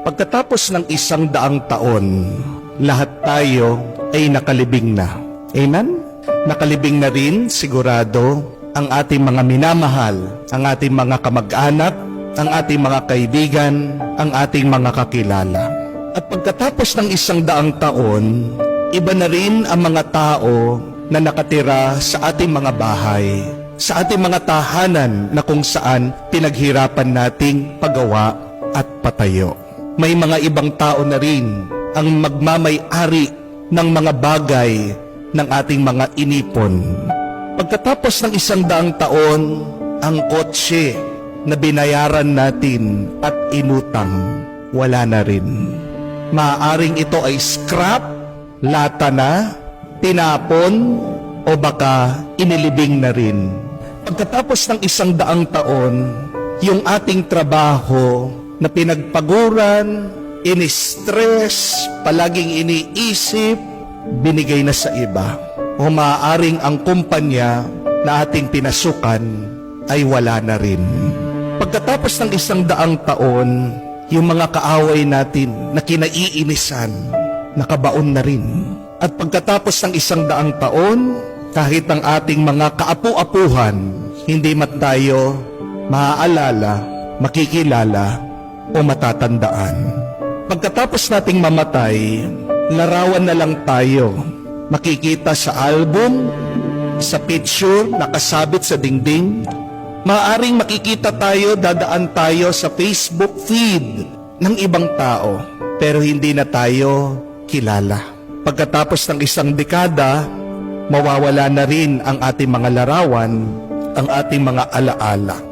Pagkatapos ng 100 taon, lahat tayo ay nakalibing na. Amen? Nakalibing na rin, sigurado, ang ating mga minamahal, ang ating mga kamag-anak, ang ating mga kaibigan, ang ating mga kakilala. At pagkatapos ng 100 taon, iba na rin ang mga tao na nakatira sa ating mga bahay, sa ating mga tahanan na kung saan pinaghirapan nating pagawa at patayo. May mga ibang tao na rin ang magmamay-ari ng mga bagay ng ating mga inipon. Pagkatapos ng 100 taon, ang kotse na binayaran natin at inutang, wala na rin. Maaaring ito ay scrap, lata na, tinapon, o baka inilibing na rin. Pagkatapos ng 100 taon, yung ating trabaho na pinagpaguran, ini-stress, palaging iniisip, binigay na sa iba. O maaaring ang kumpanya na ating pinasukan ay wala na rin. Pagkatapos ng 100 taon, yung mga kaaway natin na kinaiinisan, nakabaon na rin. At pagkatapos ng 100 taon, kahit ang ating mga kaapu-apuhan, hindi man tayo maaalala, makikilala, o matatandaan. Pagkatapos nating mamatay, larawan na lang tayo. Makikita sa album, sa picture, nakasabit sa dingding. Maaring makikita tayo, dadaan tayo sa Facebook feed ng ibang tao, pero hindi na tayo kilala. Pagkatapos ng 1 dekada, mawawala na rin ang ating mga larawan, ang ating mga alaala.